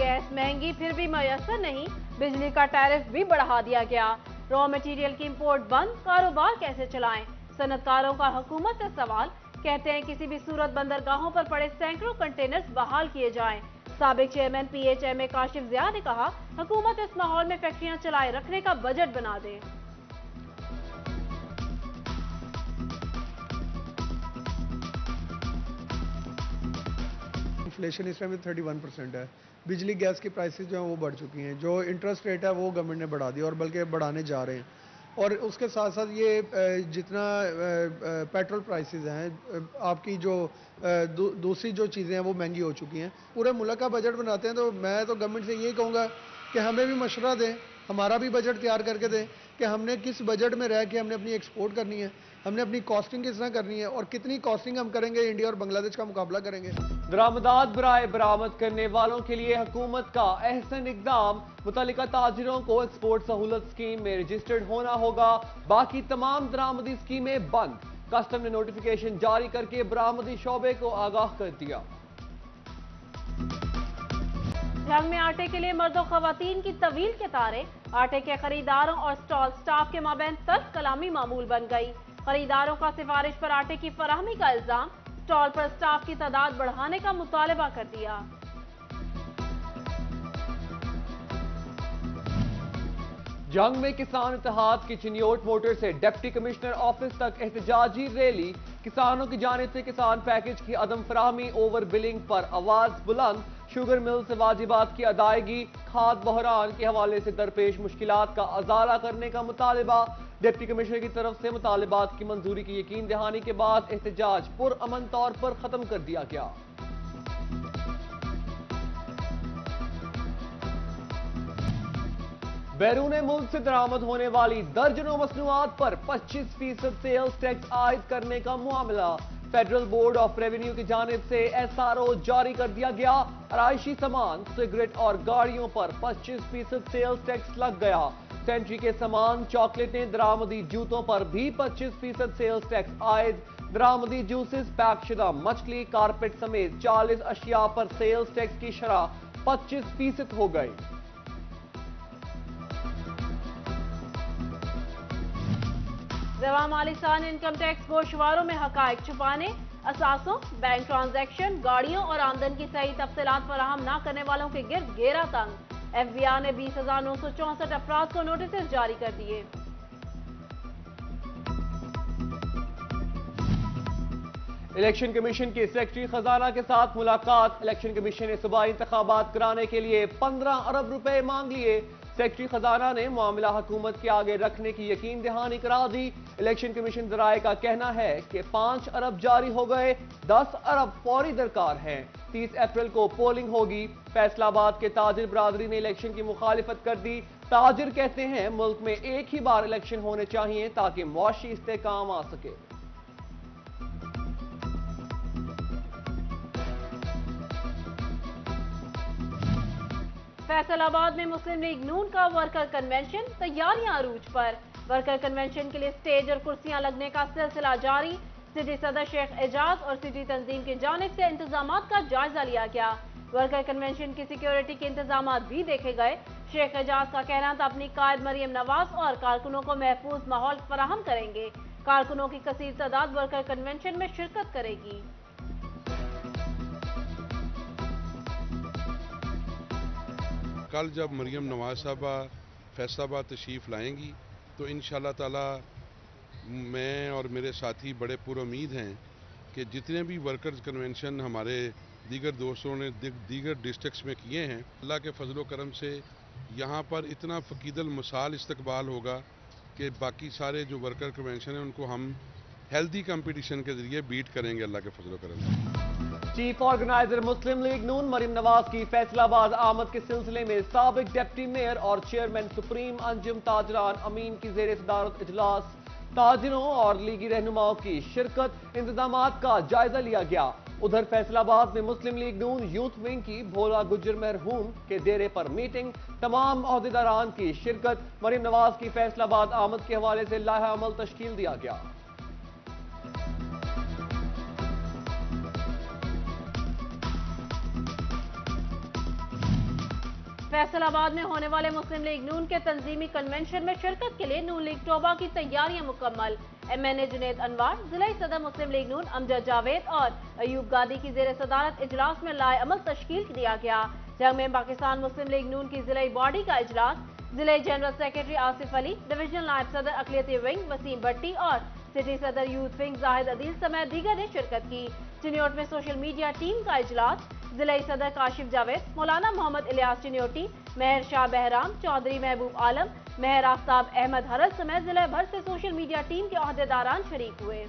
Gas महंगी फिर भी मयसर नहीं, बिजली का टैरिफ भी बढ़ा दिया गया। रॉ मटेरियल की इंपोर्ट बंद, कारोबार कैसे चलाएं? सनतकारों का हुकूमत से सवाल। कहते हैं किसी भी सूरत बंदरगाहों पर पड़े सैकड़ों कंटेनर्स बहाल किए जाएं। साबिक चेयरमैन PHMA काशिफ जिया ने कहा, हुकूमत इस माहौल में फैक्ट्रियां चलाए रखने का बजट बना दे। इन्फ्लेशन इस टाइम 31% है। बिजली गैस की प्राइसेस जो हैं वो बढ़ चुकी हैं। जो इंटरेस्ट रेट है वो गवर्नमेंट ने बढ़ा दिया और बल्कि बढ़ाने जा रहे हैं। और उसके साथ साथ ये जितना पेट्रोल प्राइसेस हैं, आपकी जो दूसरी जो चीज़ें हैं वो महंगी हो चुकी हैं। पूरे मुल्क का बजट बनाते हैं तो मैं तो गवर्नमेंट से यही कहूँगा कि हमें भी मशवरा दें, हमारा भी बजट तैयार करके दें कि हमने किस बजट में रह के हमने अपनी एक्सपोर्ट करनी है, हमने अपनी कॉस्टिंग किस तरह करनी है और कितनी कॉस्टिंग हम करेंगे, इंडिया और बांग्लादेश का मुकाबला करेंगे। दरामदात बराए बरामद करने वालों के लिए हुकूमत का अहसन इकदाम। मुतल्लिका ताजिरों को एक्सपोर्ट सहूलत स्कीम में रजिस्टर्ड होना होगा, बाकी तमाम दरामदी स्कीमें बंद। कस्टम ने नोटिफिकेशन जारी करके बरामदी शोबे को आगाह कर दिया। जंग में आटे के लिए मर्दों खवातीन की तवील कतारें, आटे के खरीदारों और स्टॉल स्टाफ के माबैन तर्क कलामी मामूल बन गई। खरीदारों का सिफारिश पर आटे की फराहमी का इल्जाम, स्टॉल पर स्टाफ की तादाद बढ़ाने का मुतालबा कर दिया। जंग में किसान इत्तेहाद की चिन्योट मोटर से डिप्टी कमिश्नर ऑफिस तक एहतजाजी रैली। किसानों की जानिब से किसान पैकेज की अदम फराहमी, ओवर बिलिंग पर आवाज बुलंद। शुगर मिल से वाजिबात की अदायगी, खाद बहरान के हवाले से दरपेश मुश्किलात का अजाला करने का मुतालबा। डिप्टी कमिश्नर की तरफ से मुतालबात की मंजूरी की यकीन दहानी के बाद एहतजाज पुरअमन तौर पर खत्म कर दिया गया। बैरून मुल्क से दरामद होने वाली दर्जनों मसनूआत पर 25% सेल्स टैक्स आयद करने का मामला। फेडरल बोर्ड ऑफ रेवेन्यू की जानिब से SRO जारी कर दिया गया। आराइशी सामान, सिगरेट और गाड़ियों पर 25% सेल्स टैक्स लग गया। सेंट्री के सामान, चॉकलेटें, दरामदी जूतों पर भी 25% सेल्स टैक्स आयद। दरामदी जूसेस, पैकशुदा मछली, कारपेट समेत 40 अशिया पर सेल्स टैक्स की शरह 25% हो गई। रवा माली साल इनकम टैक्स गोशवारों में हकायक छुपाने, असासों, बैंक ट्रांजैक्शन, गाड़ियों और आमदन की सही तफसीलात फराहम न करने वालों के गिर्द घेरा तंग। FBI ने 20,964 अफराद को नोटिस जारी कर दिए। इलेक्शन कमीशन के सेक्रेटरी खजाना के साथ मुलाकात। इलेक्शन कमीशन ने सूबाई इंतखाबात कराने के लिए 15 अरब रुपए मांग लिए। सेक्रेटरी खजाना ने मामला हुकूमत के आगे रखने की यकीन दहानी करा दी। इलेक्शन कमीशन जराए का कहना है कि 5 अरब जारी हो गए, 10 अरब फौरी दरकार हैं। 30 अप्रैल को पोलिंग होगी। फैसलाबाद के ताजिर बरादरी ने इलेक्शन की मुखालिफत कर दी। ताजिर कहते हैं मुल्क में एक ही बार इलेक्शन होने चाहिए ताकि मुआशी इस्तेहकाम आ सके। फैसलाबाद में मुस्लिम लीग नून का वर्कर कन्वेंशन, तैयारियां अरूज पर। वर्कर कन्वेंशन के लिए स्टेज और कुर्सियां लगने का सिलसिला जारी। सिटी सदर शेख एजाज और सिटी तंजीम की जानिब से इंतजामात का जायजा लिया गया। वर्कर कन्वेंशन की सिक्योरिटी के इंतजामात भी देखे गए। शेख एजाज का कहना था अपनी कायद मरियम नवाज और कारकुनों को महफूज माहौल फराहम करेंगे। कारकुनों की कसीर तादाद वर्कर कन्वेंशन में शिरकत करेगी। कल जब मरियम नवाज साहबा फैसलाबाद तशरीफ़ लाएंगी तो इंशाअल्लाह ताला मैं और मेरे साथी बड़े पुरुमीद हैं कि जितने भी वर्कर्स कन्वेंशन हमारे दीगर दोस्तों ने दीगर डिस्ट्रिक्ट्स में किए हैं, अल्लाह के फजलो करम से यहाँ पर इतना फ़कीदल मसाल इस्तकबाल होगा कि बाकी सारे जो वर्कर कन्वेंशन हैं उनको हम हेल्दी कंपटीशन के ज़रिए बीट करेंगे अल्लाह के फजलो करम से। चीफ ऑर्गेनाइजर मुस्लिम लीग नून मरियम नवाज की फैसलाबाद आमद के सिलसिले में साबिक डिप्टी मेयर और चेयरमैन सुप्रीम अंजुम ताजरान अमीन की जेर सदारत इजलास। ताजिरों और लीगी रहनुमाओं की शिरकत, इंतजामात का जायजा लिया गया। उधर फैसलाबाद में मुस्लिम लीग नून यूथ विंग की भोला गुज्जर मरहूम के डेरे पर मीटिंग, तमाम अहदेदारान की शिरकत। मरियम नवाज की फैसलाबाद आमद के हवाले से लाहा अमल तश्कील दिया गया। फैसल आबाद में होने वाले मुस्लिम लीग नून के तंजीमी कन्वेंशन में शिरकत के लिए नून लीग टोबा की तैयारियां मुकम्मल। MNA जुनेद अनवर, जिला सदर मुस्लिम लीग नून अमजद जावेद और अयूब गादी की जेर सदारत इजलास में लाए अमल तश्कील दिया गया। जंग में पाकिस्तान मुस्लिम लीग नून की जिला बॉडी का इजलास जिले general secretary Asif Ali, divisional नायब सदर अकलियती विंग वसीम भट्टी और सिटी सदर यूथ विंग जाहिद अदील समेत दीगर ने शिरकत की। चिन्योट में सोशल मीडिया टीम का इजलास जिला सदर काशिफ जावेद, मौलाना मोहम्मद इलियास चिन्योटी, मेहर शाह बहराम, चौधरी महबूब आलम, मेहर आफ्ताब अहमद हरल समेत जिले भर से सोशल मीडिया टीम के अहदेदारान शरीक हुए।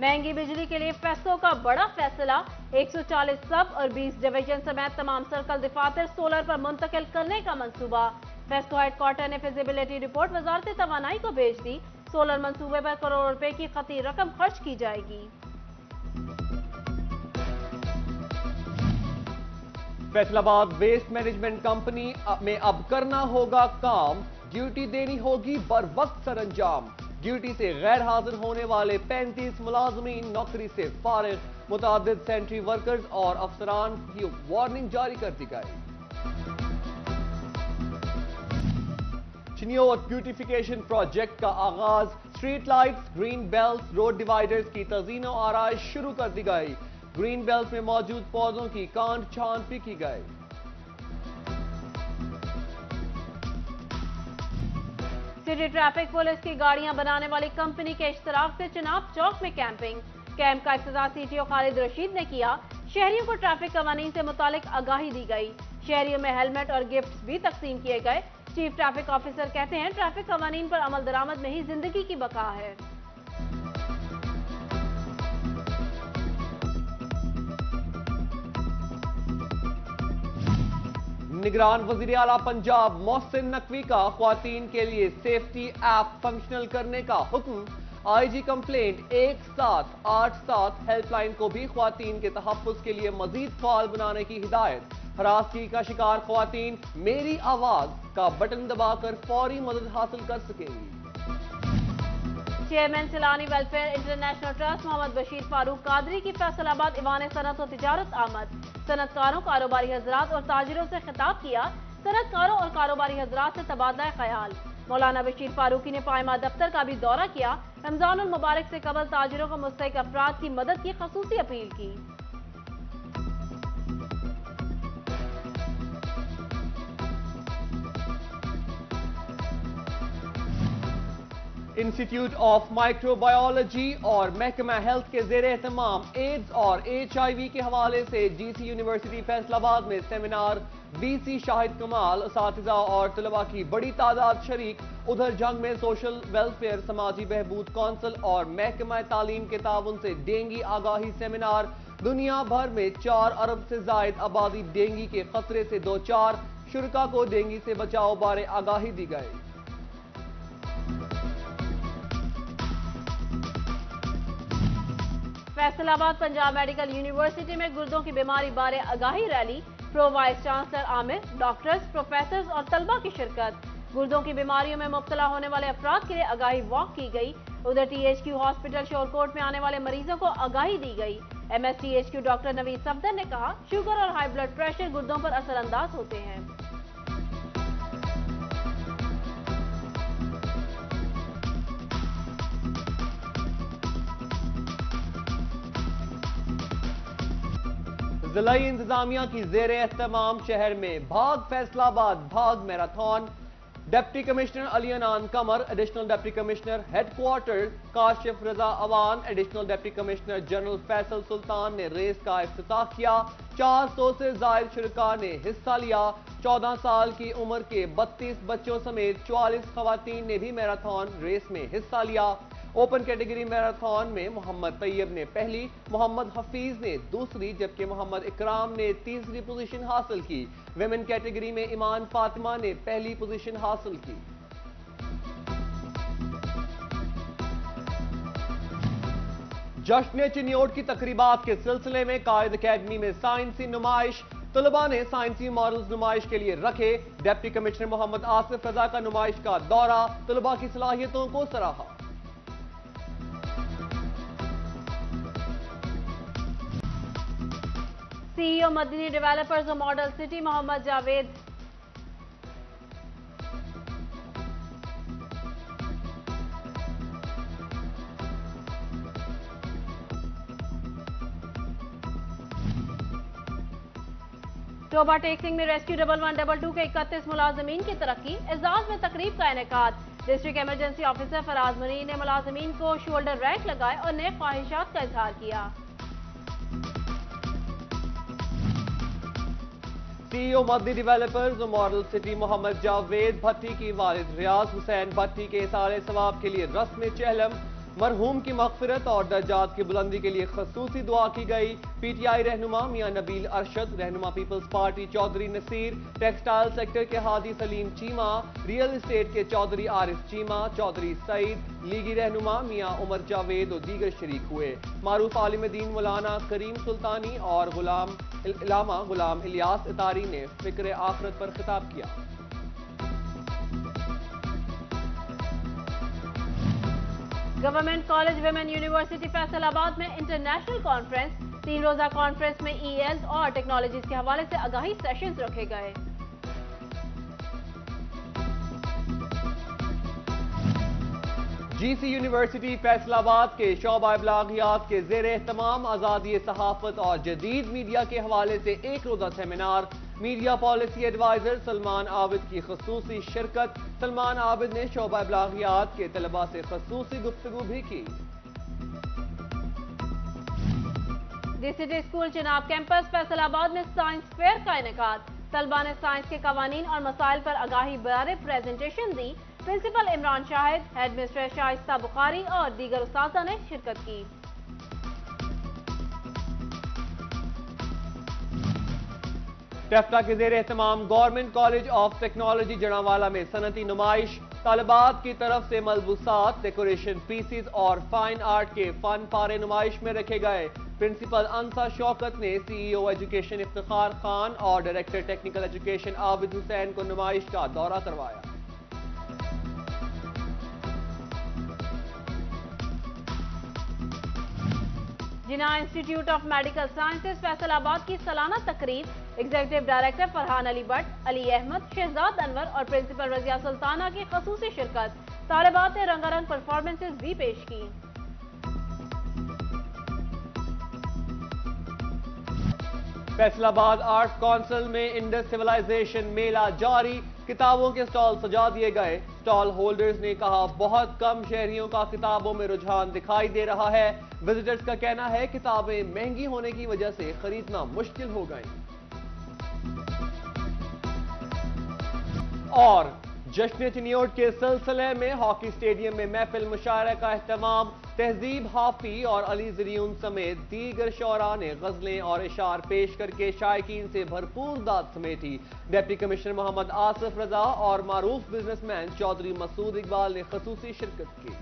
महंगी बिजली के लिए फैसलों का बड़ा फैसला, 140 सब और 20 डिवीजन समेत तमाम सर्कल दफातर सोलर पर मुंतकिल करने का मंसूबा। फेस्को हेडक्वार्टर ने फिजिबिलिटी रिपोर्ट वजारत तवानाई को भेज दी। सोलर मंसूबे पर करोड़ रुपए की खती रकम खर्च की जाएगी। फैसलाबाद वेस्ट मैनेजमेंट कंपनी में अब करना होगा काम, ड्यूटी देनी होगी बर वक्त सर अंजाम। ड्यूटी से गैर हाजिर होने वाले 35 मुलाजमीन नौकरी से फारिग, मुतादिद सेंट्री वर्कर्स और अफसरान की वार्निंग जारी कर दी गई। चिन्योट ब्यूटिफिकेशन प्रोजेक्ट का आगाज, street lights, green belt, road dividers की तज़ीनो आराइश शुरू कर दी गई। ग्रीन बेल्ट में मौजूद पौधों की कांट छांट भी की गई। सिटी ट्रैफिक पुलिस की गाड़ियां बनाने वाली कंपनी के इश्तराक से चिनाब चौक में कैंपिंग। कैंप का इफ्तिताह CTO खालिद रशीद ने किया। शहरियों को ट्रैफिक कवानीन से मुतालिक आगाही दी गई। शहरियों में हेलमेट और गिफ्ट्स भी तकसीम किए गए। चीफ ट्रैफिक ऑफिसर कहते हैं, ट्रैफिक कवानीन पर अमल दरामद में ही जिंदगी की बका है। निगरान वजीर आला पंजाब मोहसिन नकवी का ख्वातीन के लिए सेफ्टी ऐप फंक्शनल करने का हुक्म। IG कंप्लेंट 1787 हेल्पलाइन को भी ख्वातीन के तहफ्फुज़ के लिए मजीद फाल बनाने की हिदायत। हरासगी का शिकार ख्वातीन मेरी आवाज का बटन दबाकर फौरी मदद हासिल कर सकेंगी। Chairman Silani welfare international trust Mohammad Bashir Farooq Qadri की फैसलाबाद ईवान सनत और तिजारत आमद। सनतकारों, कारोबारी हजरात और ताजिरों से खिताब किया। सनतकारों और कारोबारी हजरात से तबादला ख्याल। मौलाना बशीर फारूकी ने पायमा दफ्तर का भी दौरा किया। रमजानुल मुबारक से कबल ताजिरों को मुस्तहिक अफराद की मदद की खसूसी अपील की। इंस्टीट्यूट ऑफ माइक्रोबायोलॉजी और महकमा हेल्थ के जेर एहतमाम एड्स और HIV के हवाले से GC यूनिवर्सिटी फैसलाबाद में सेमिनार। VC शाहिद कमाल, असातिज़ा और तलबा की बड़ी तादाद शरीक। उधर जंग में सोशल वेलफेयर, समाजी बहबूद कौंसिल और महकमा तालीम के ताउन से डेंगी आगाही सेमिनार। दुनिया भर में 4 अरब से जायद आबादी डेंगी के खतरे से दो चार। शुरका को डेंगी से बचाव बारे आगाही दी गई। फैसलाबाद पंजाब मेडिकल यूनिवर्सिटी में गुर्दों की बीमारी बारे आगाही rally. Pro vice chancellor Aamir, doctors, professors और तलबा की शिरकत। गुर्दों की बीमारियों में मुब्तला होने वाले अफराद के लिए आगाही वॉक की गई। उधर THQ हॉस्पिटल शोरकोट में आने वाले मरीजों को आगाही दी गई। MS THQ doctor Naveed Safdar ने कहा, शुगर और हाई ब्लड प्रेशर गुर्दों पर असरअंदाज होते हैं। जिलाई इंतजामिया की जेर एहतमाम शहर में भाग फैसलाबाद भाग marathon. Deputy commissioner Ali Anan Qamar, additional deputy commissioner headquarter Kashif Raza Awan, additional deputy commissioner general Faisal Sultan ने रेस का इफ्तिताह किया। 400 से जायद शुरका ने हिस्सा लिया। 14 साल की उम्र के 32 बच्चों समेत 44 खवातीन ने भी मैराथन रेस में हिस्सा लिया। ओपन कैटेगरी मैराथन में मोहम्मद तैयब ने पहली, मोहम्मद हफीज ने दूसरी जबकि मोहम्मद इकराम ने तीसरी पोजीशन हासिल की। विमेन कैटेगरी में ईमान फातिमा ने पहली पोजीशन हासिल की। जश्न चिन्योट की तकरीबात के सिलसिले में कायद अकेडमी में साइंसी नुमाइश। طلباء نے سائنسی ماڈلز نمائش کے لیے رکھے. ڈپٹی کمشنر محمد آصف رضا کا نمائش کا دورہ, طلباء کی صلاحیتوں کو سراہا. CEO مدنی ڈیولپرز و ماڈل سٹی محمد جاوید ٹوبا ٹیکسنگ میں ریسکیو 1122 کے 31 ملازمین کی ترقی. اعزاز میں تقریب کا انعقاد. ڈسٹرکٹ ایمرجنسی آفیسر فراز منیر نے ملازمین کو شولڈر رینک لگائے اور نیک خواہشات کا اظہار کیا. CEO مدنی ڈیولپرز و ماڈل سٹی محمد جاوید بھٹی کی والد ریاض حسین بھٹی کے اثار ثواب کے لیے رسم چہلم. مرحوم کی مغفرت اور درجات کی بلندی کے لیے خصوصی دعا کی گئی. PTI رہنما میاں نبیل ارشد, رہنما peoples party Chaudhry Naseer, textile sector کے ہادی سلیم چیمہ, ریئل اسٹیٹ کے چودھری عارف چیمہ, چودھری سعید, لیگی رہنما میاں عمر جاوید اور دیگر شریک ہوئے. معروف عالم دین مولانا کریم سلطانی اور علامہ غلام الیاس اتاری نے فکر آخرت پر خطاب کیا. Government college women university Faisal آباد میں انٹرنیشنل کانفرنس. 3 روزہ کانفرنس میں ELs اور ٹیکنالوجیز کے حوالے سے آگاہی سیشنز رکھے گئے. GC یونیورسٹی فیصل آباد کے شعبہ ابلاغیات کے زیر اہتمام آزادی صحافت اور جدید میڈیا کے حوالے سے 1 روزہ seminar. Media policy adviser Salman Abid کی خصوصی شرکت. سلمان عابد نے شعبہ ابلاغیات کے طلباء سے خصوصی گفتگو بھی کی. The city school Chenab campus Faisalabad میں سائنس فیئر کا انعقاد. طلباء نے سائنس کے قوانین اور مسائل پر آگاہی بارے پریزنٹیشن دی. پرنسپل عمران شاہد, ہیڈ مسٹر شائستہ بخاری اور دیگر اساتذہ نے شرکت کی. ٹیفٹا کے زیر اہتمام گورنمنٹ کالج آف ٹیکنالوجی جڑاوالا میں صنعتی نمائش. طالبات کی طرف سے ملبوسات, ڈیکوریشن پیسز اور فائن آرٹ کے فن پارے نمائش میں رکھے گئے. پرنسپل انسا شوکت نے CEO ایجوکیشن افتخار خان اور director technical education Abid Hussain کو نمائش کا دورہ کروایا. Jinnah institute of medical sciences Faisalabad کی سالانہ تقریب. ایگزیکٹو ڈائریکٹر فرحان علی بٹ, علی احمد, شہزاد انور اور پرنسپل رضیہ سلطانہ کی خصوصی شرکت. طالبات نے رنگا رنگ پرفارمنسز بھی پیش کی. فیصل آباد آرٹس کونسل میں انڈس سیولائزیشن میلہ جاری. کتابوں کے سٹال سجا دیے گئے. سٹال ہولڈرز نے کہا بہت کم شہریوں کا کتابوں میں رجحان دکھائی دے رہا ہے. وزٹرز کا کہنا ہے کتابیں مہنگی ہونے کی وجہ سے خریدنا مشکل ہو گئیں. اور جشن چنیوٹ کے سلسلے میں ہاکی اسٹیڈیم میں محفل مشاعرہ کا اہتمام. تہذیب حافی اور علی زریون سمیت دیگر شعراء نے غزلیں اور اشعار پیش کر کے شائقین سے بھرپور داد سمیٹی. ڈپٹی کمشنر محمد آصف رضا اور معروف بزنس مین چودھری مسعود اقبال نے خصوصی شرکت کی.